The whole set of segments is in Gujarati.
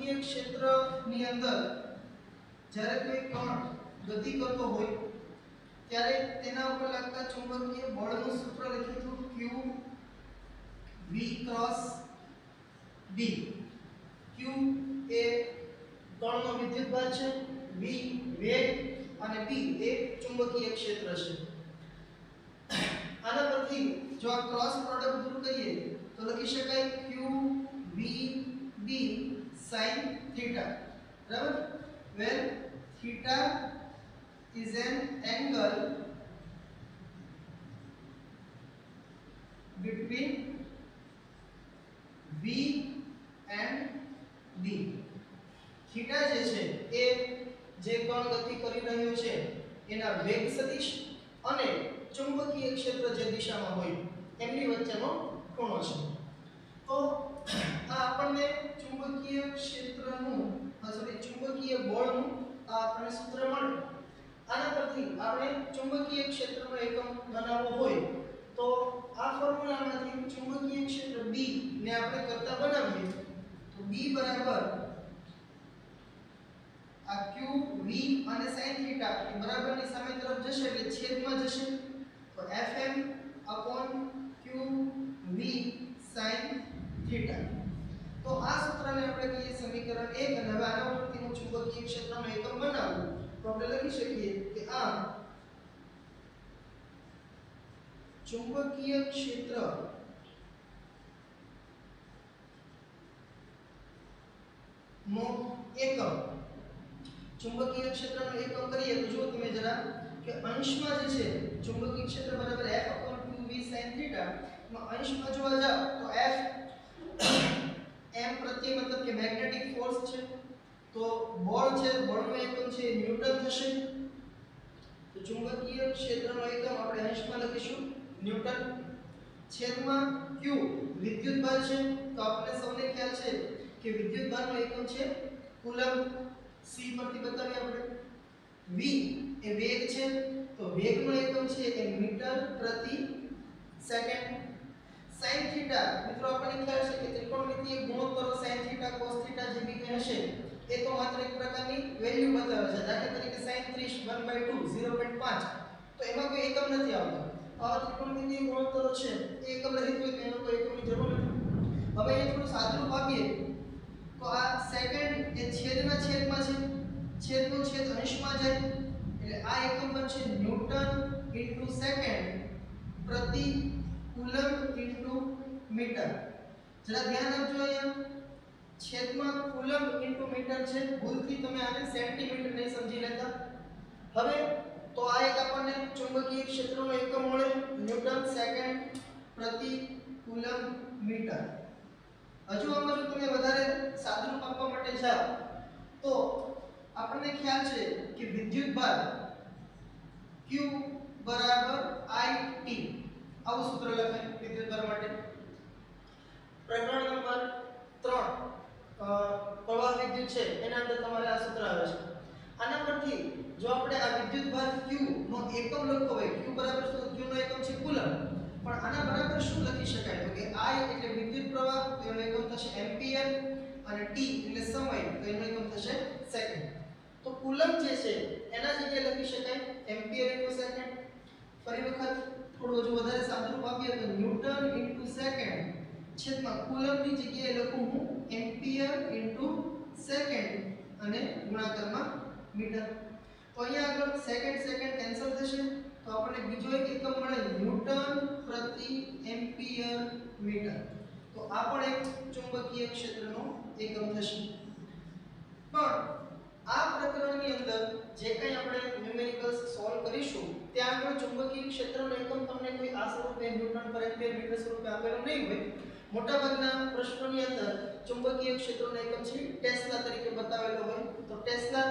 ચુંબકીય ક્ષેત્રની અંદર જ્યારે કોઈ કણ ગતિ કરતો હોય ત્યારે તેના ઉપર લાગતા ચુંબકીય બળનું સૂત્ર લખ્યું હતું Q V cross B. Q એ કણનો વિદ્યુતભાર છે, V વેગ અને B એ ચુંબકીય ક્ષેત્ર છે. આના પરથી જો આ ક્રોસ પ્રોડક્ટ દૂર કરીએ તો લખી શકાય Q V B sin theta. બરાબર? where theta is an angle between V and B. Theta જે છે એ જે કણ ગતિ કરી રહ્યો છે એના વેગ સદિશ અને ચુંબકીય ક્ષેત્ર જે દિશામાં હોય એમની વચ્ચેનો ખૂણો છે. તો આ આપણને ચુંબકીય ક્ષેત્રનું ચુંબકીય બળનું આ આપણને સૂત્ર મળે. આના પરથી આપણે ચુંબકીય ક્ષેત્રનો એકમ બનાવવો હોય તો આ ફોર્મ્યુલામાંથી ચુંબકીય ક્ષેત્ર B ને આપણે કરતા બનાવીએ તો B બરાબર આ Q V અને sin થીટા એ બરાબરની સામે તરફ જશે એટલે છેદમાં જશે તો Fm Q V sin theta. તો આ સૂત્રને આપણે કહીએ સમીકરણ 1 અને હવે આના ઉપરથી હું ચુંબકીય ક્ષેત્રનો એકમ બનાવું તો આપણે લખી શકીએ કે આ ચુંબકીય ક્ષેત્ર નો એકમ ચુંબકીય ક્ષેત્રનો એકમ કરીએ તો જો તમે જરા કે અંશમાં જે છે ચુંબકીય ક્ષેત્ર બરાબર F q v sin theta માં અંશમાં જોવા જાવ તો F m પ્રત્યય મતલબ કે મેગ્નેટિક ફોર્સ છે તો બળ છે બળનો એકમ છે ન્યૂટન થશે. તો ચુંબકીય ક્ષેત્રનો એકમ આપણે અંશમાં લખીશું ન્યૂટન છેદમાં q વિદ્યુતભાર છે તો આપણે સૌને ખ્યાલ છે કે વિદ્યુતભારનો એકમ છે કુલમ્બ. c પરથી બતાવીએ આપણે v એ વેગ છે તો વેગનો એકમ છે એ મીટર પ્રતિ સેકન્ડ. sin થીટા મિત્રો આપણને ખ્યાલ છે કે ત્રિકોણમિતિય ગુણોત્તરો sin થીટા cos થીટા જે બી કંઈ હશે એ તો માત્ર એક પ્રકારની વેલ્યુ બતાવે છે. દાખલા તરીકે sin 30 1/2 0.5 તો એમાં કોઈ એકમ નથી આવતો. આ ત્રિકોણમિતિય ગુણોત્તરો છે એ એકમ રહિત હોય તો એનો કોઈ એકમની જરૂર નથી. હવે એ થોડું સાદું આપીએ તો આ સેકન્ડ એ છેદના છેદમાં છે છેદનો છેદ અંશમાં જાય એટલે આ એકમ બનશે ન્યૂટન * સેકન્ડ પ્રતિ કુલમ્બ * મીટર. જરા ધ્યાન આપજો અહીંયા છેદમાં કુલમ્બ * મીટર છે ભૂલથી તમે આને સેન્ટીમીટર નહીં સમજી લેતા. હવે તો આ એક આપણને ચુંબકીય ક્ષેત્રનો એકમ મળે ન્યૂટન સેકન્ડ પ્રતિ કુલમ્બ મીટર. હજુ આમાં જો તમે વધારે સાદુરૂપ આપવા માટે જાઓ તો આપણને ખ્યાલ છે કે વિદ્યુતભાર Q બરાબર IT આવું સૂત્ર લખાય વિદ્યુતભાર માટે. પ્રકરણ નંબર 3 પ્રવાહ વિદ્યુત છે એના અંદર તમારે આ સૂત્ર આવે છે. આના પરથી જો આપણે આ વિદ્યુતભાર Q નો એકમ લખવો હોય Q બરાબર શું Q નો એકમ છે કુલમ્બ પણ આના બરાબર શું લખી શકાય તો કે I એટલે વિદ્યુત પ્રવાહ તો એનો એકમ થશે એમ્પિયર અને T એટલે સમય તો એનો એકમ થશે સેકન્ડ. તો કુલમ્બ જે છે એના જગ્યાએ લખી શકાય એમ્પિયર * સેકન્ડ. ફરી વખત થોડું હજુ વધારે સાદુરૂપ આપીએ તો ન્યૂટન * સેકન્ડ છેદમાં કુલમ્બની જગ્યાએ લખું હું એમ્પિયર * સેકન્ડ અને ગુણાકારમાં મીટર. તો અહીંયા આગળ સેકન્ડ સેકન્ડ કેન્સલ થશે તો આપણને બીજો એક એકમ મળે ન્યૂટન પ્રતિ એમ્પિયર મીટર. તો આ પણ એક ચુંબકીય ક્ષેત્રનો એકમ થશે. પણ આ પ્રકરણની અંદર જે કંઈ આપણે ન્યુમેરિકલ્સ સોલ્વ કરીશું ત્યાં આગળ ચુંબકીય ક્ષેત્રનો એકમ તમને કોઈ આ સ્વરૂપે ન્યૂટન પર એમ્પિયર મીટર સ્વરૂપે આપેલો નહીં હોય. મોટાભાગના પ્રશ્નોની અંદર ચુંબકીય ક્ષેત્રનો એકમ છે ટેસ્લા તરીકે બતાવેલો હોય. તો ટેસ્લા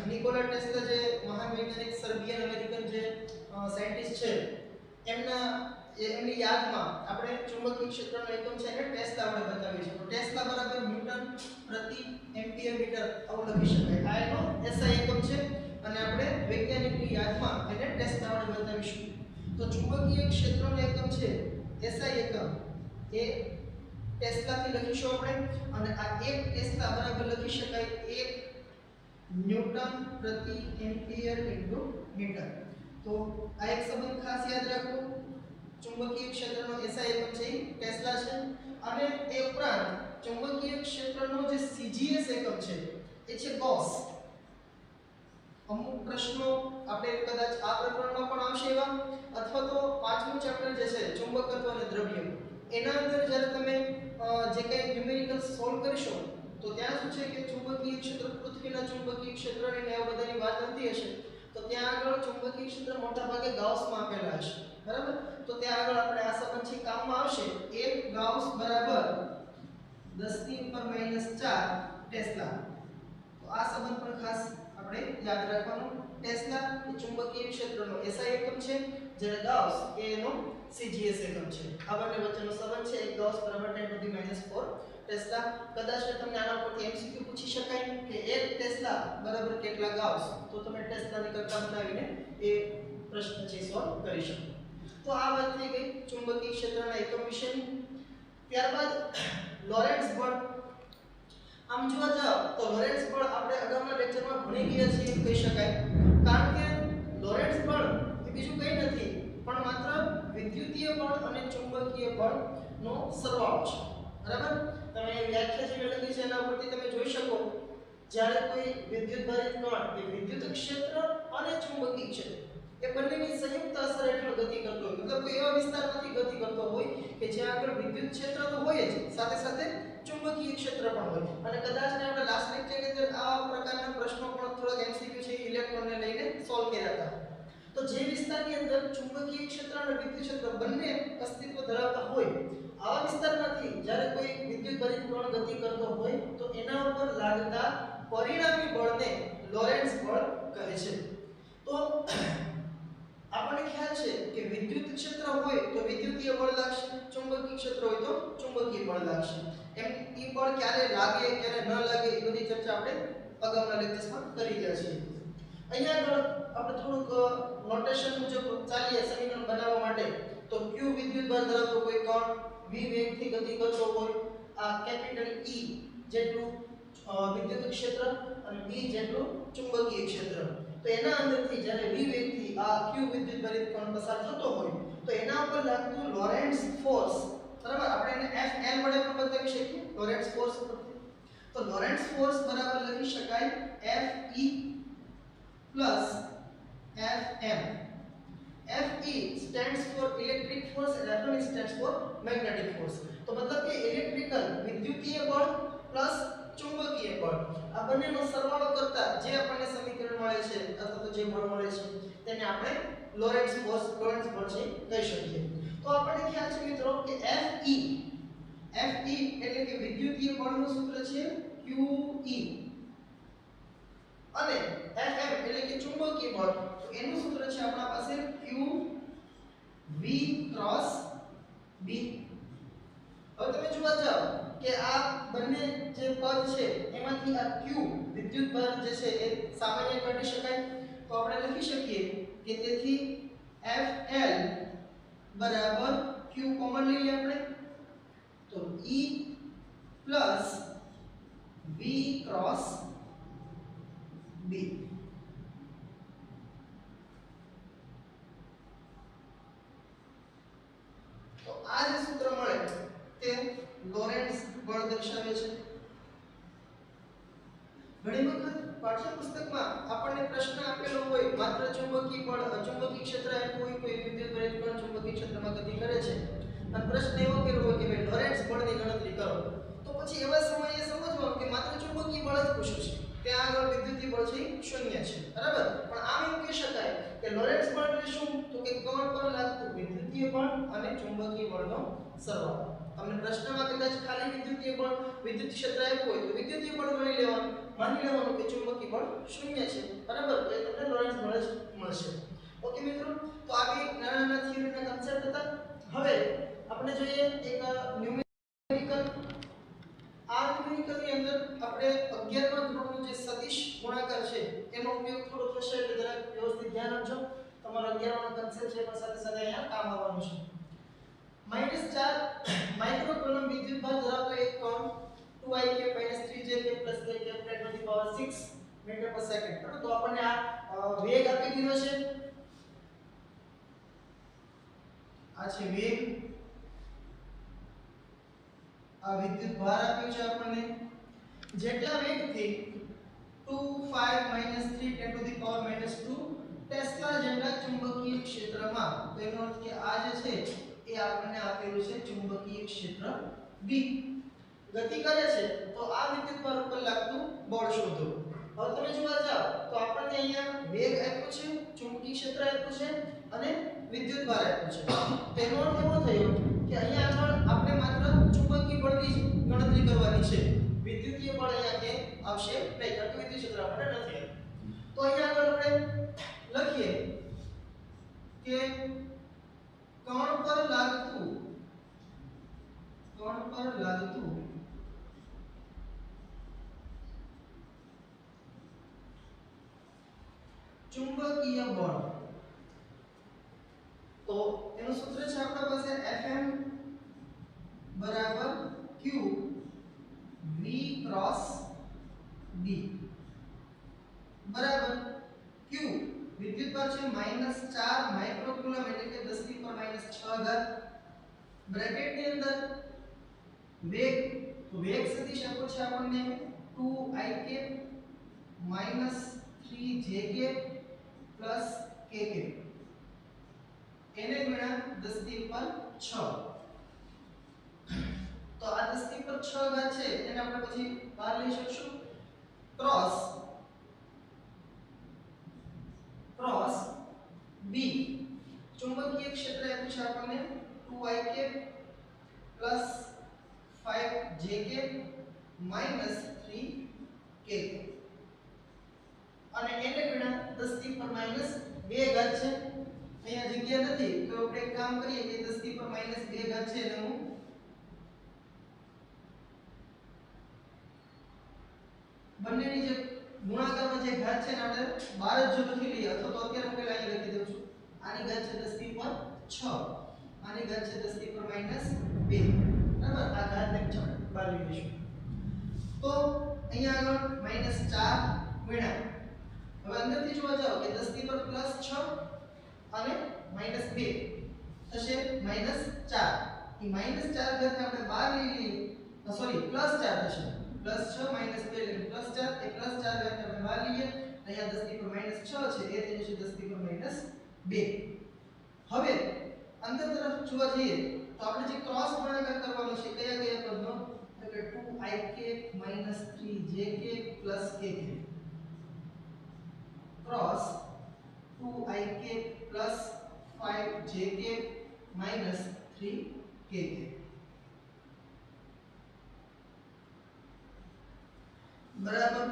નિકોલા ટેસ્લા જે મહાન વૈજ્ઞાનિક સર્બિયન અમેરિકન જે સાયન્ટિસ્ટ છે એમની યાદમાં આપણે ચુંબકીય ક્ષેત્રનો એકમ છે એને ટેસ્લા આપણે બતાવીએ છીએ. તો ટેસ્લા બરાબર ન્યૂટન પ્રતિ એમ્પિયર મીટર આવું લખી શકાય. આ એનો SI એકમ છે અને આપણે વૈજ્ઞાનિકની યાદમાં એને ટેસ્લા આપણે બતાવીશું. તો ચુંબકીય ક્ષેત્રનો એકમ છે SI એકમ એ ટેસ્લા થી લખીશું આપણે અને આ 1 ટેસ્લા બરાબર લખી શકાય 1 ન્યૂટન પ્રતિ એમ્પિયર ઇન્ટુ મીટર. તો આ એક સંબંધ ખાસ યાદ રાખો. ચુંબકીય ક્ષેત્રનો SI એકમ છે ટેસ્લા છે અને એ ઉપરાંત ચુંબકીય ક્ષેત્રનો જે CGS એકમ છે એ છે ગૌસ. અમુક પ્રશ્નો આપણે કદાચ આ પ્રકરણમાં પણ આવશે એવા અથવા તો પાંચમું ચેપ્ટર જે છે ચુંબકત્વ અને દ્રવ્ય એના અંદર જ્યારે તમે જે કંઈ ન્યુમેરિકલ સોલ્વ કરશો તો ત્યાં શું છે કે ચુંબકીય ક્ષેત્ર પૃથ્વીના ચુંબકીય ક્ષેત્રની ને આ બધાની વાત થતી હશે તો ત્યાં આગળ ચુંબકીય ક્ષેત્ર મોટા ભાગે ગાઉસમાં આપેલા હશે બરાબર. તો ત્યાં આગળ આપણે આ સંબંધ છે કામમાં આવશે 1 ગાઉસ બરાબર 10⁻⁴ ટેસ્લા. તો આ સંબંધ પણ ખાસ આપણે યાદ રાખવાનો. ટેસ્લા એ ચુંબકીય ક્ષેત્રનો SI એકમ છે જ્યારે ગાઉસ એ એનો CGS એકમ છે. આ બંને વચ્ચેનો સંબંધ છે 1 ગાઉસ બરાબર 10⁻⁴ ટેસ્લા. કદાચ તમને આના પરથી MCQ પૂછી શકાય કે 1 ટેસ્લા બરાબર કેટલા ગાઉસ, તો તમે ટેસ્લાની કરતા બનાવીને એ પ્રશ્ન છે સોલ્વ કરી શકો. તો આ વાત થઈ ગઈ ચુંબકીય ક્ષેત્રના એકમ વિશેની. ત્યારબાદ લોરેન્ટ્ઝ બળ. આમ જોવા જાવ તો લોરેન્ટ્ઝ બળ આપણે અગાઉના લેક્ચરમાં ભણી ગયા છીએ એમ કહી શકાય. કારણ કે લોરેન્ટ્ઝ બળ એ બીજું કંઈ નથી પણ માત્ર વિદ્યુતીય બળ અને ચુંબકીય બળનો સરવાળો છે. બરાબર. તમે વ્યાખ્યા જે લખી છે એના ઉપરથી તમે જોઈ શકો જ્યારે કોઈ વિદ્યુતભારિત કણ એ વિદ્યુત ક્ષેત્ર અને ચુંબકીય ક્ષેત્ર એ બંનેની સંયુક્ત અસર હેઠળ ગતિ કરતો હોય, મતલબ કોઈ એવા વિસ્તારમાંથી ગતિ કરતો હોય કે જ્યાં આગળ વિદ્યુત ક્ષેત્ર તો હોય જ સાથે સાથે ચુંબકીય ક્ષેત્ર પણ હોય. અને કદાચ ને આપણે લાસ્ટ લેક્ચરની અંદર આવા પ્રકારના પ્રશ્નો પણ થોડાક MCQ છે ઇલેક્ટ્રોનને લઈને સોલ્વ કર્યા હતા. તો જે વિસ્તારની અંદર ચુંબકીય ક્ષેત્ર અને વિદ્યુત ક્ષેત્ર બંને અસ્તિત્વ ધરાવતા હોય આવા વિસ્તારમાંથી જ્યારે કોઈ વિદ્યુતભારિત કણ ગતિ કરતો હોય તો એના ઉપર લાગતા પરિણામી બળને લોરેન્ટ્ઝ બળ કહે છે. તો આપણને ખ્યાલ છે કે વિદ્યુત ક્ષેત્ર હોય તો વિદ્યુતીય બળ લાગશે, ચુંબકીય ક્ષેત્ર હોય તો ચુંબકીય બળ લાગશે. એમ ઈ બળ ક્યારે લાગે ક્યારે ન લાગે એ બધી ચર્ચા આપણે અગાઉના લેક્ચર્સમાં કરી ગયા છીએ. અહીંયા આગળ આપણે થોડુંક નોટેશન મુજબ ચાલીએ સમીકરણ બનાવવા માટે. તો q વિદ્યુતભાર ધરાવતો કોઈ કણ v વેગથી ગતિ કરતો હોય, આ કેપિટલ E જેટલું વિદ્યુત ક્ષેત્ર અને b જેટલું ચુંબકીય ક્ષેત્ર. તો એના અંદરથી જ્યારે v વેગથી આ q વિદ્યુતભારિત કણ પસાર થતો હોય તો એના ઉપર લાગતું લોરેન્ટ્ઝ ફોર્સ, બરાબર, આપણે એને Fn વડે પણ બતાવી શકીએ લોરેન્ટ્ઝ ફોર્સ પરથી. તો લોરેન્ટ્ઝ ફોર્સ બરાબર લખી શકાય Fe plus Fm. Fe stands for electric force and Fm stands for magnetic force. તો મતલબ કે ઇલેક્ટ્રિકલ વિદ્યુતીય બળ પ્લસ ચુંબકીય બળ આ બંનેનો સરવાળો કરતા જે આપણને સમીકરણ મળે છે અથવા તો જે બળ મળે છે તેને આપણે લોરેન્ટ્ઝ ફોર્સ લોરેન્ટ્ઝ બળ છે કહી શકીએ. તો આપણને ખ્યાલ છે મિત્રો કે Fe એટલે કે વિદ્યુતીય બળનું સૂત્ર છે QE અને Fm એટલે કે ચુંબકીય બળ તો એનું સૂત્ર છે આપણા પાસે Q V ક્રોસ B. હવે તમે જોવા જાવ કે આ બંને જે પદ છે એમાંથી આ Q વિદ્યુતભાર જે છે એ સામાન્ય કાઢી શકાય. તો આપણે લખી શકીએ કે તેથી Fl બરાબર Q કોમન લઈએ આપણે તો E plus V cross B. તો આ જે સૂત્ર મળે તે લોરેન્ટ્ઝ બળ દર્શાવે છે. ઘણી વખત પાઠ્યપુસ્તકમાં આપણને પ્રશ્ન આપેલો હોય માત્ર ચુંબકીય બળ અચુંબકીય ક્ષેત્ર આપ્યું હોય, કોઈ વિદ્યુતભારિત કણ ચુંબકીય ક્ષેત્રમાં ગતિ કરે છે અને પ્રશ્ન એવો કર્યો હોય કે ભાઈ લોરેન્ટ્ઝ બળની ગણતરી કરો. તો પછી એવા સમયે સમજવાનું કે માત્ર ચુંબકીય બળ જ પૂછ્યું છે, ત્યાં આગળ વિદ્યુતીય બળ છે 0 છે, બરાબર. પણ આમ એમ કહી શકાય કે લોરેન્ટ્ઝ બળ એટલે શું તો કે કણ પર લાગતું વિદ્યુતીય બળ અને ચુંબકીય બળનો સરવાળો. તમને પ્રશ્નમાં કદાચ ખાલી વિદ્યુતીય બળ વિદ્યુત ક્ષેત્ર આપ્યું હોય તો વિદ્યુતીય બળ ગણી લેવાનું, માની લેવાનું કે ચુંબકીય બળ 0 છે, બરાબર. તો એ તમને લોરેન્ટ્ઝ બળ જ મળશે. ઓકે મિત્રો, તો આ બે નાના થિયરીના કન્સેપ્ટ હતા. હવે આપણે જોઈએ એક ન્યુમેરિકલ. આ ન્યુમેરિકલની અંદર આપણે 11મા ધોરણનો જે સદિશ ગુણાકાર છે એનો ઉપયોગ થોડો થશે એટલે જરાક વ્યવસ્થિત ધ્યાન આપજો. તમારો 11મા કન્સેપ્ટ છે પણ સાથે સાથે અહીંયા કામ આવવાનું છે. -4 માઇક્રોકુલમ વિદ્યુતભાર ધરાવતો એક કણ 2i કે -3j કે +k કે 10⁻6 મીટર પર સેકન્ડ. બરાબર, તો આપણને આ વેગ આપી દીધો છે. આ છે વેગ, આ વિદ્યુતભાર આપ્યો છે આપણને. જેટલા વેગથી 2 5 -3 10⁻², ટેસ્લા જેટલા ચુંબકીય ક્ષેત્રમાં, તેનો અર્થ કે આ જે છે એ આપણને આપેલું છે ચુંબકીય ક્ષેત્ર B. ગતિ કરે છે તો આ વિદ્યુતભાર ઉપર લાગતું બળ શોધો. હવે તમે જોવા જાવ તો આપણને અહીંયા વેગ આપ્યો છે, ચુંબકીય ક્ષેત્ર આપ્યું છે અને વિદ્યુતભાર આપ્યું છે. તેનો અર્થ એવો થયો કે અહીંયા આગળ આપણે માત્ર ચુંબકીય બળની જ ગણતરી કરવાની છે. વિદ્યુતીય બળ અહીંયા કે આવશે નહીં, કારણ કે વિદ્યુત ક્ષેત્ર આપણે નથી. તો અહીંયા આગળ આપણે લખીએ કે કણ પર લાગતું ચુંબકીય બળ, તો એનું સૂત્ર છે આપણા પાસે Fm બરાબર q v ક્રોસ b બરાબર q વિદ્યુતભાર છે -4 માઇક્રોકુલમ એટલે કે 10⁻6 ઘાત. બ્રેકેટ ની અંદર વેગ, તો વેગ સદિશ આપ્યો છે આપણને 2i કે -3j કે +k કે, એને ગુણ્યા 10⁻6. તો આ 10⁻6 ઘાત છે એને આપણે પછી બહાર લઈ શકશું. ક્રોસ b, ચુંબકીય ક્ષેત્ર આપ્યું છે આપણને 2i કે +5j કે -3k અને એને ગુણ્યા 10⁻2 ઘાત છે. અહીંયા જગ્યા નથી તો આપણે એક કામ કરીએ કે 10⁻2 ઘાત છે એને હું બંનેની જે ગુણાકારમાં જે ઘાત છે ને આપણે 12 જ લખી લઈએ, અથવા તો અત્યારે હું પહેલા અહીં લખી દઉં છું. આની ઘાત છે 10⁻6, આની ઘાત છે 10⁻2. બરાબર, આ ઘાત ને 12 લઈ લઈશું. તો અહીંયા આગળ -4 ગુણ્યા, હવે અંદરથી જોવા જાવ કે 10⁻6 અને -2 થશે -4. એ -4 ઘાત આપણે બહાર લઈ લઈએ, સોરી +4 થશે. +6 -2 એટલે +4, એ +4 ઘાત આપણે બહાર લઈએ. અહીંયા 10⁻6 છે એ થઈ જશે 10⁻2. હવે અંદર તરફ જોવા જઈએ તો આપણે જે ક્રોસ ગુણાકાર કરવાનો છે કયા કયા પદનો, તો કે 2ik -3jk +kk cross 2ik +5jk -3kk. બરાબર,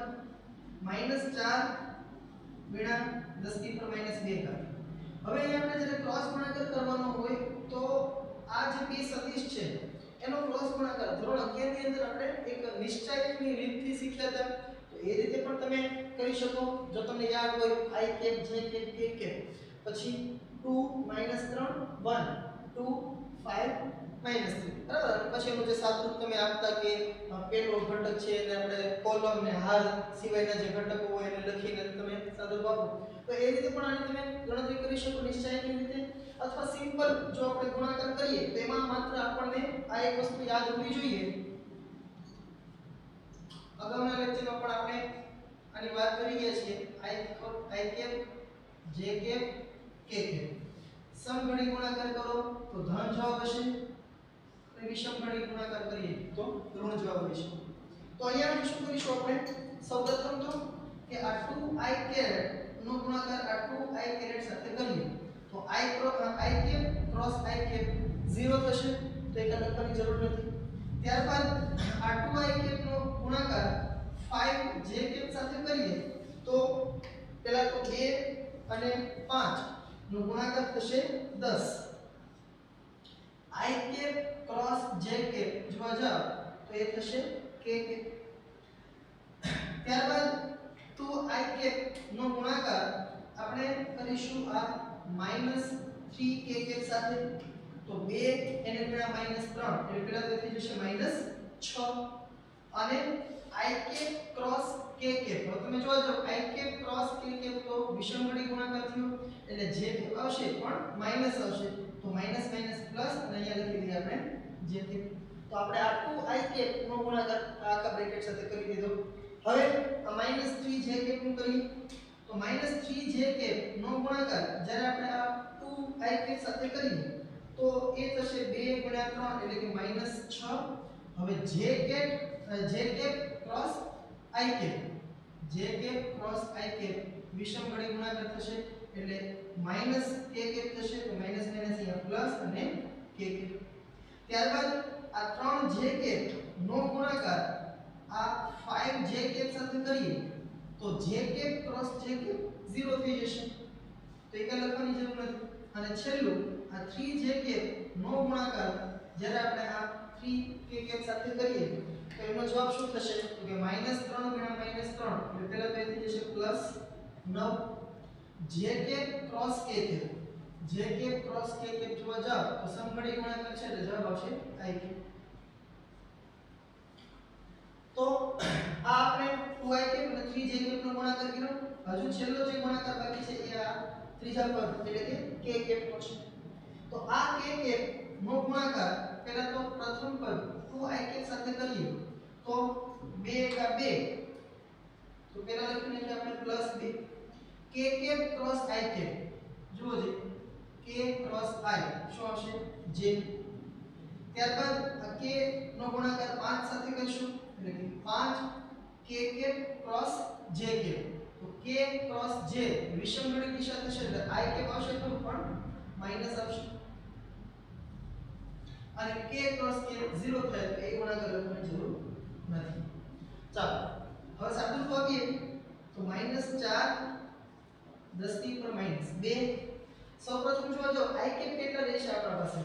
-4 ગુણ્યા 10⁻2 ઘાત. હવે અહીંયા આપણે જ્યારે ક્રોસ ગુણાકાર કરવાનો હોય તો આ જે બે સદિશ છે એનો ક્રોસ ગુણાકાર ધોરણ 11 ની અંદર આપણે એક નિશ્ચયકની રીતથી શીખ્યા હતા. તો એ રીતે પણ તમે કરી શકો જો તમને યાદ હોય. i cap j cap k cap, પછી 2 -3 1 2 5 -3. બરાબર, પછી એનું જે સાદુરૂપ તમે આપતા કે પેલો ઘટક છે એને આપણે કોલમ ને હાર સિવાયના જે ઘટકો હોય એને લખીને તમે સાદુરૂપ આપો. તો એ રીતે પણ આની તમે ગણતરી કરી શકો નિશ્ચયની રીતે. અથવા સિમ્પલ જો આપણે ગુણાકાર કરીએ તો એમાં માત્ર આપણને આ એક વસ્તુ યાદ હોવી જોઈએ. અગાઉના લેક્ચરમાં પણ આપણે આની વાત કરી ગયા છીએ. i cap j cap k cap, સમઘડી ગુણાકાર કરો તો ધન જવાબ હશે, અને વિષમઘડી ગુણાકાર કરીએ તો ઋણ જવાબ હશે. તો અહીંયા શું કરીશું આપણે, સૌપ્રથમ તો કે આ 2i કેરેટ નો ગુણાકાર આ 2i કેરેટ સાથે કરીએ તો i cap cross i cap 0 થશે, તો એક લખવાની જરૂર નથી. ત્યારબાદ આ 2i કેપ નો ગુણાકાર 5j કેપ સાથે કરીએ તો પહેલા તો 2 અને 5 નો ગુણાકાર થશે 10. i cap cross j cap જોવા જાવ તો એ થશે k કેપ. ત્યારબાદ 2i કેપ નો ગુણાકાર આપણે કરીશું આ -3k કેપ સાથે, તો 2 એને ગુણ્યા -3 એટલે પેલા તો થઈ જશે -6 અને i cap cross k cap. હવે તમે જોજો i cap cross k cap તો વિષમગણી ગુણાકાર થયો એટલે જે આવશે પણ માઈનસ આવશે તો માઈનસ માઈનસ પ્લસ અને અહીંયા લખી દઈએ આપણે જે કે. તો આપણે આ 2i કેપ નો ગુણાકાર આખા બ્રેકેટ સાથે કરી દીધો. હવે આ -3j કેપ નું કરીએ તો -3j કેપ નો ગુણાકાર જ્યારે આપણે આ 2i કેપ સાથે કરીએ તો એ થશે 2 ગુણ્યા 3 એટલે કે -6. હવે j cap cross i cap વિષમગણી ગુણાકાર થશે એટલે -k કેપ થશે તો માઈનસ માઈનસ અહીંયા પ્લસ અને k કેપ. ત્યારબાદ આ 3j કેપ નો ગુણાકાર આ 5j કેપ સાથે કરીએ તો j cap cross j cap 0 થઈ જશે તો એક લખવાની જરૂર નથી. અને છેલ્લું આ 3j કેપ નો ગુણાકાર જ્યારે આપણે આ 3k કેપ સાથે કરીએ તો એનો જવાબ શું થશે તો કે -3 ગુણ્યા -3 એટલે પહેલા તો એ થઈ જશે +9. j cap cross k cap જોવા જાવ તો સમઘડી ગુણાકાર છે એટલે જવાબ આવશે i કેપ. તો આ આપણે 2i કેપ અને 3j કેપ નો ગુણાકાર કર્યો. હજુ છેલ્લો જે ગુણાકાર બાકી છે એ આ ત્રીજા પદ એટલે કે k કેપ નો છે. તો આ k કેપ નો ગુણાકાર પહેલા તો પ્રથમ પદ 2i કેપ સાથે કરીએ તો 2 * 2 તો પહેલા લખીને કે આપણે +2 k cap cross i cap જુઓ જે k ક્રોસ i શું આવશે j. ત્યારબાદ આ k નો ગુણાકાર 5 સાથે કરીશું એટલે કે 5 k cap cross j cap તો k ક્રોસ j વિષમગણી દિશા થશે એટલે i કેપ આવશે તો પણ માઈનસ આવશે અને k ક્રોસ k 0 થાય તો એ ગુણાકાર લખવાની જરૂર નથી. ચાલો હવે સાદું તો આપીએ તો -4 10 ની ઉપર -2. સૌપ્રથમ જોજો i કેપ કેટલા રહેશે આપણા પાસે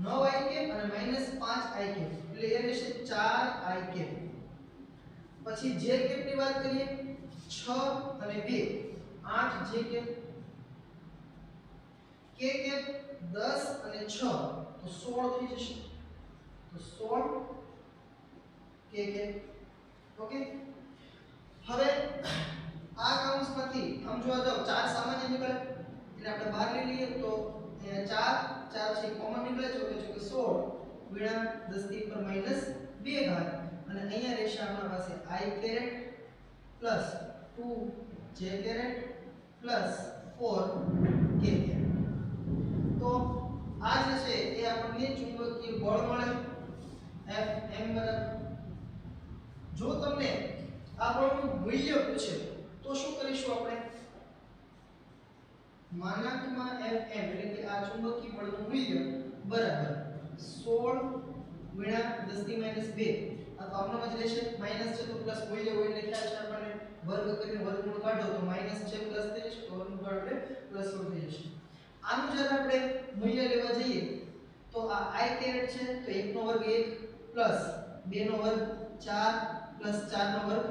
9i કેપ અને -5i કેપ એટલે એ રહેશે 4i કેપ. પછી j કેપ ની વાત કરીએ 6 અને 2 8j કેપ. k કેપ 10 અને 6 તો 16 થઈ જશે તો 16 k કેપ. ઓકે હવે આ કૌંસમાંથી આમ જોવા જાવ 4 સામાન્ય નીકળે એટલે આપણે બહાર લઈ લઈએ તો 4 છે કોમન નીકળે ચોકે 16 ગુણ્યા 10 ની ઉપર -2 ઘાત અને અહીંયા રહેશે આપણા પાસે i caret plus 2j caret plus 4 k caret. તો આ જે છે એ આપણને ચુંબકીય બળ મળે Fm બરાબર. જો તમને આ બળનું મૂલ્ય પૂછે તો શું કરીશું આપણે માનાંકમાં Fm એટલે કે આ ચુંબકીય બળનું મૂલ્ય બરાબર 16 ગુણ્યા 10 ની -2 આ તો આપણો જ રહેશે માઈનસ છે તો પ્લસ મૂલ્ય હોય એટલે ખ્યાલ છે આપણને વર્ગ કરીને વર્ગમૂળ કાઢો તો માઈનસ છે પ્લસ થઈ જશે તો વર્ગમૂળ કાઢો એટલે પ્લસ થઈ જશે. આનું જ્યારે આપણે મૂલ્ય લેવા જઈએ તો આ i કેરેટ છે તો 1 નો વર્ગ 1 પ્લસ 2 નો વર્ગ 4 પ્લસ 4 નો વર્ગ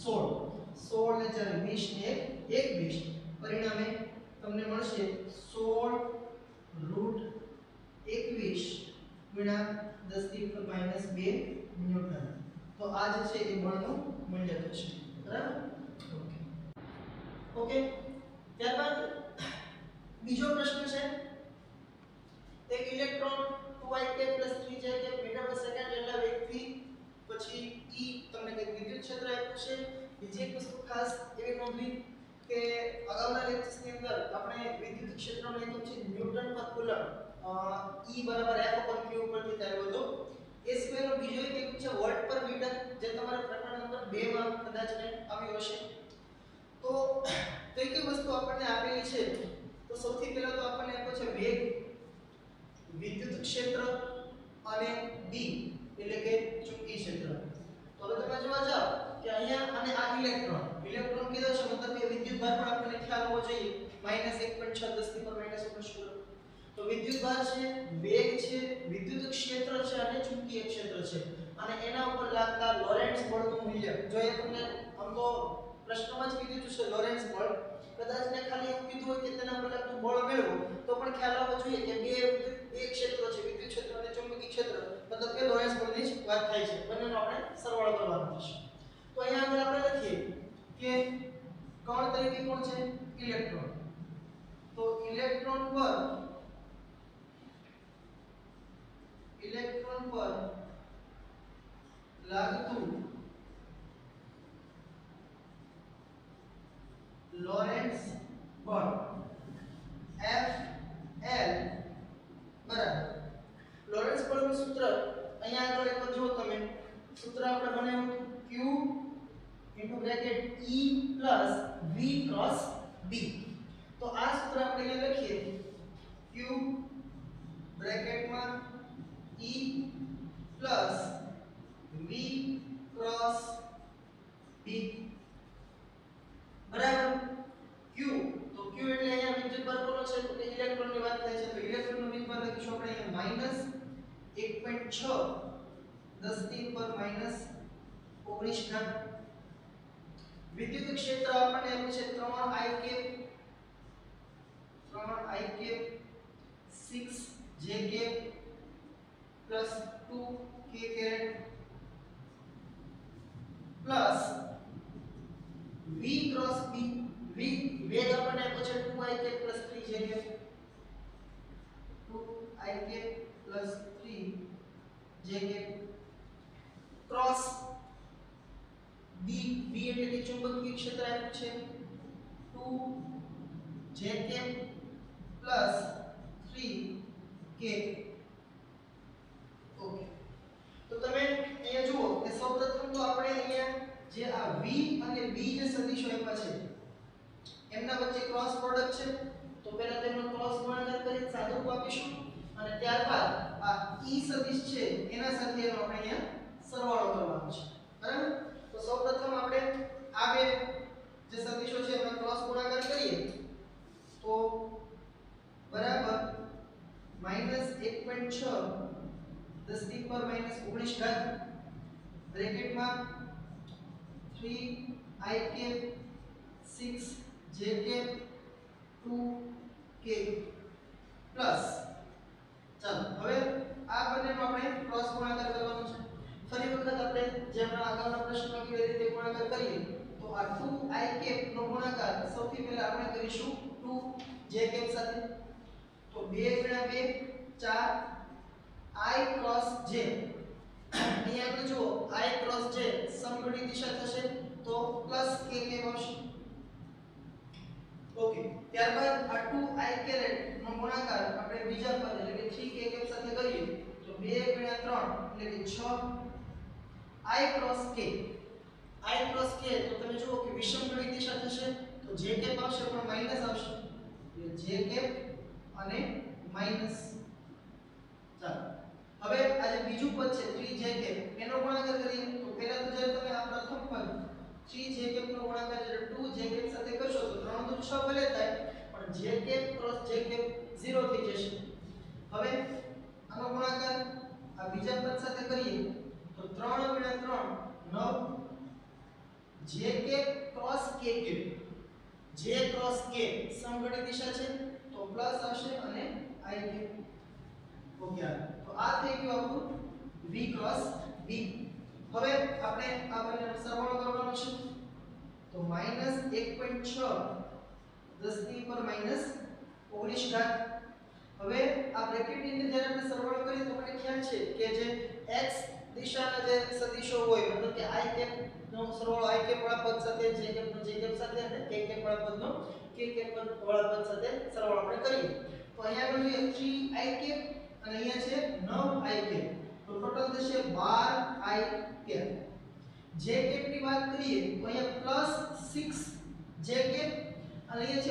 16 16 ને 4 20 ને 1 21 પરિણામે તમને મળશે 16 √ 21 ગુણ્યા 10 ની ઉપર -2 ન્યૂટન. તો આ જે છે એ બળનું મૂલ્ય થશે બરાબર. ઓકે ત્યારબાદ બીજો પ્રશ્ન છે એક electron 2i cap 3j cap metre per second એટલા વેગથી પછી E તમને કંઈક વિદ્યુત ક્ષેત્ર આપ્યું છે. બીજી એક વસ્તુ ખાસ એવી નોંધવી કે અગાઉના લેક્ચર્સની અંદર આપણે વિદ્યુત ક્ષેત્રનો એકમ છે ન્યૂટન પર કુલમ E બરાબર F/q ઉપરથી આવ્યો હતો. એ સિવાયનો બીજો એક એકમ છે વોલ્ટ પર મીટર જે તમારા પ્રકરણ નંબર 2 માં કદાચ ને આવ્યો હશે. તો કઈ કઈ વસ્તુ આપણને આપેલી છે તો સૌથી પહેલા તો આપણને આપ્યો છે વેગ વિદ્યુત ક્ષેત્ર અને B એટલે કે ચુંબકીય ક્ષેત્ર. તો હવે તમે જોવા જાવ કે અહીંયા અને આ ઇલેક્ટ્રોન કીધો છે મતલબ કે વિદ્યુત ભાર પણ આપણને ખ્યાલ હોવો જોઈએ -1.6 10 ની પર -16. તો વિદ્યુત ભાર છે વેગ છે વિદ્યુત ક્ષેત્ર છે અને ચુંબકીય ક્ષેત્ર છે અને એના ઉપર લાગતા લોરેન્ટ્ઝ બળનું મૂલ્ય જો એ તમને આમ તો પ્રશ્નમાં જ કીધું છે લોરેન્ટ્ઝ બળ કદાચ ને ખાલી એવું કીધું હોય કે તેના પર લાગતું બળ મેળવો તો પણ ખ્યાલ આવવો જોઈએ કે બે બે ક્ષેત્રો છે વિદ્યુત ક્ષેત્ર અને ચુંબકીય ક્ષેત્ર મતલબ કે લોરેન્ટ્ઝ બળની જ વાત થાય છે બંનેનો આપણે સરવાળો કરવાનો થશે તો અહીંયા આગળ આપણે લખીએ કે કણ તરીકે કોણ છે ઇલેક્ટ્રોન તો ઇલેક્ટ્રોન પર લાગતું લોરેન્ટ્ઝ બળ Fl બરાબર લોરેન્ટ્ઝ બળનું સૂત્ર અહીંયા આગળ એકવાર જુઓ તમે સૂત્ર આપણે બનાવ્યું Q into bracket E plus V cross B તો આ સૂત્ર આપણે અહીંયા લખીએ Q bracket માં E plus V cross B બરાબર Q તો Q એટલે અહીંયા વિદ્યુત ભાર કોનો છે તો કે ઇલેક્ટ્રોનની વાત થાય છે તો ઇલેક્ટ્રોનનો વિદ્યુત ભાર લખીશું આપણે અહીંયા -1.6 10 19 ઘાત વિદ્યુત ક્ષેત્ર આપણને આપ્યું છે 3 I cap 6 J cap plus 2 K caret plus V cross B વેગ આપણને આપ્યો છે 2 I cap plus 3 J cap 2 I cap plus 3 J cap cross B એટલે કે ચુંબકીય ક્ષેત્ર આપ્યું છે 2 J cap plus 3 K okay તો તમે અહીંયા જુઓ કે સૌપ્રથમ તો આપણે અહીંયા જે આ V અને B જે સદિશો આપ્યા છે એમના વચ્ચે ક્રોસ પ્રોડક્ટ છે તો પહેલા તેમનો ક્રોસ ગુણાકાર કરી સાદુરૂપ આપીશું અને ત્યારબાદ આ E સદિશ છે એના સાથે એનો આપણે અહીંયા સરવાળો કરવાનો છે બરાબર તો સૌપ્રથમ આપણે આ બે જે સદિશો છે એનો ક્રોસ ગુણાકાર કરીએ તો બરાબર -1.6 10 19 ઘાત બ્રેકેટમાં 3 I cap 6 J cap 2 K plus ચાલો હવે આ બંનેનો આપણે ક્રોસ ગુણાકાર કરવાનો છે ફરી વખત આપણે જેમ આગળના પ્રશ્નમાં કેવી રીતે ગુણાકાર કરીએ તો આ 2 I cap નો ગુણાકાર સૌથી પહેલા આપણે કરીશું 2 J cap સાથે તો 2 * 2 4 I cross J અહીંયા આપણે જુઓ I cross J સમઘડી દિશા થશે તો પ્લસ K cap આવશે ઓકે ત્યારબાદ આ 2 I caret નો ગુણાકાર આપણે બીજા પદ એટલે કે 3 K cap સાથે કરીએ તો 2 * 3 એટલે કે 6 I cross K તો તમે જુઓ કે વિષમઘડી દિશા થશે તો J cap આવશે પણ માઈનસ આવશે એટલે J cap અને માઈનસ ચાલો હવે આ જે બીજું પદ છે 3 J cap એનો ગુણાકાર કરીએ તો પહેલા તો જ્યારે તમે આ પ્રથમ પદ 3 J cap નો ગુણાકાર જ્યારે 2 J cap સાથે કરશો તો 3 દુ 6 ભલે થાય પણ J cap cross J cap 0 થઈ જશે હવે આનો ગુણાકાર આ બીજા પદ સાથે કરીએ તો 3 * 3 9 J cap cross K cap J cross K સમઘડી દિશા છે તો પ્લસ આવશે અને I cap ઓકે તો આ થઈ ગયું આપણું V cross B હવે આપણે આ બંનેનો સરવાળો કરવાનો છે તો -1.6 10 19 ઘાત હવે આ બ્રેકેટની અંદર જ્યારે આપણે સરવાળો કરીએ તો આપણને ખ્યાલ છે કે જે x દિશાના જે સદિશો હોય મતલબ કે I cap નો સરવાળો I cap વાળા પદ સાથે J cap નો J cap સાથે અને K cap વાળા પદનો K cap વાળા પદ સાથે સરવાળો આપણે કરીએ તો અહીંયા આગળ જોઈએ 3 I cap અને અહીંયા છે 9 I cap તો ટોટલ થશે 12 I cap J cap ની વાત કરીએ તો અહીંયા +6 J cap અને અહીંયા છે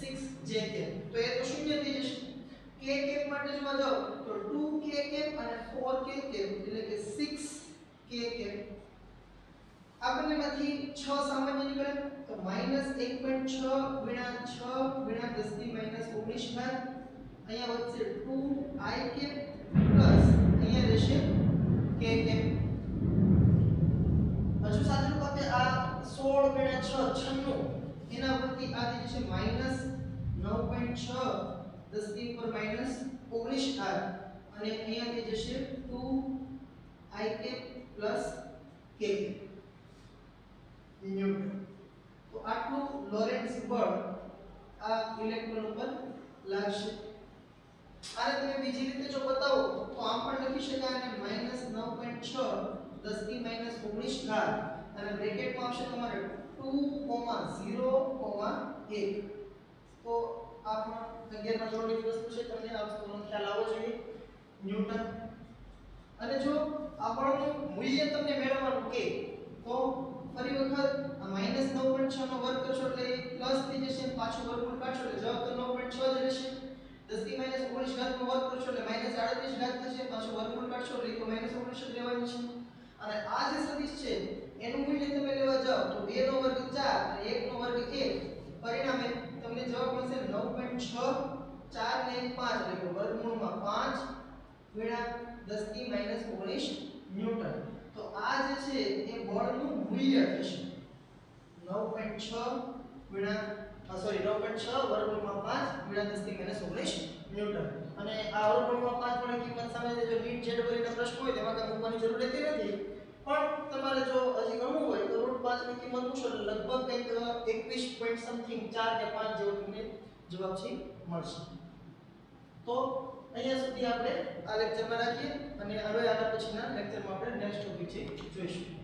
-6 J cap તો એ તો શૂન્ય થઈ જશે K cap માટે જોવા જાવ તો 2 K cap અને 4 K cap એટલે કે 6 K cap આ બંનેમાંથી 6 સામાન્ય નીકળે તો -1.6 * 6 * 10 19 ઘાત અહીંયા વધશે 2 I cap પ્લસ અહીંયા રહેશે K cap હજુ સાથે રૂપે આ 16 * 6 96 એના પરથી આ થઈ જશે -9.6 10 * 19 r અને અહીંયાથી જશે 2 i k plus k newton. તો આટલું લોરેન્ટ્ઝ બળ આ ઇલેક્ટ્રોન ઉપર લાગશે. આને તમે બીજી રીતે જો બતાવો તો આમ પણ લખી શકાય અને -9.6 10 ની -19 ઘાત અને બ્રેકેટમાં આવશે તમારે 2,0,1. તો આ પણ 11 માં જોડેલી વસ્તુ છે, તમને આ વસ્તુનો ખ્યાલ આવવો જોઈએ. ન્યૂટન. અને જો આપણનું મૂલ્ય તમને મેળવવાનું કે તો ફરી વખત આ -9.6 નો વર્ગ કરશો એટલે પ્લસ થઈ જશે, પાછું વર્ગમૂળ કાઢશો એટલે જવાબ તો 9.6 જ રહેશે. 10 ની -19 ઘાત નો વર્ગ કરશો એટલે -38 ઘાત થશે, પાછું વર્ગમૂળ કાઢશો એટલે તો -19 જ રહેવાનું છે. અને આ જે સદિશ છે એનું મૂલ્ય તમે લેવા જાઓ તો 2 નો વર્ગ 4 અને 1 નો વર્ગ 1, પરિણામે તમને જવાબ મળશે 9.6 4 ને 5 એટલે કે વર્ગમૂળમાં 5 ગુણ્યા 10 ની -19 ન્યૂટન. તો આ જે છે એ બળનું મૂલ્ય થશે 9.6 ગુણ્યા સોરી 9.6 વર્ગમૂળમાં 5 ગુણ્યા 10 ની -19 ન્યૂટન. અને આ વર્ગમૂળમાં 5 વડે કિંમત સામે જો નીટ z વગેરેના પ્રશ્ન હોય તેમાં કાંઈ મૂકવાની જરૂર રહેતી નથી. પણ તમારે જો હજી ગણવું હોય તો √5 ની કિંમત મૂકશો એટલે લગભગ કંઈક 21 પોઈન્ટ સમથિંગ 4 કે 5 જેવો તમને જવાબ છે મળશે. તો અહીંયા સુધી આપણે આ લેક્ચરમાં રાખીએ અને હવે આના પછીના લેક્ચરમાં આપણે નેક્સ્ટ ટોપિક છે જોઈશું.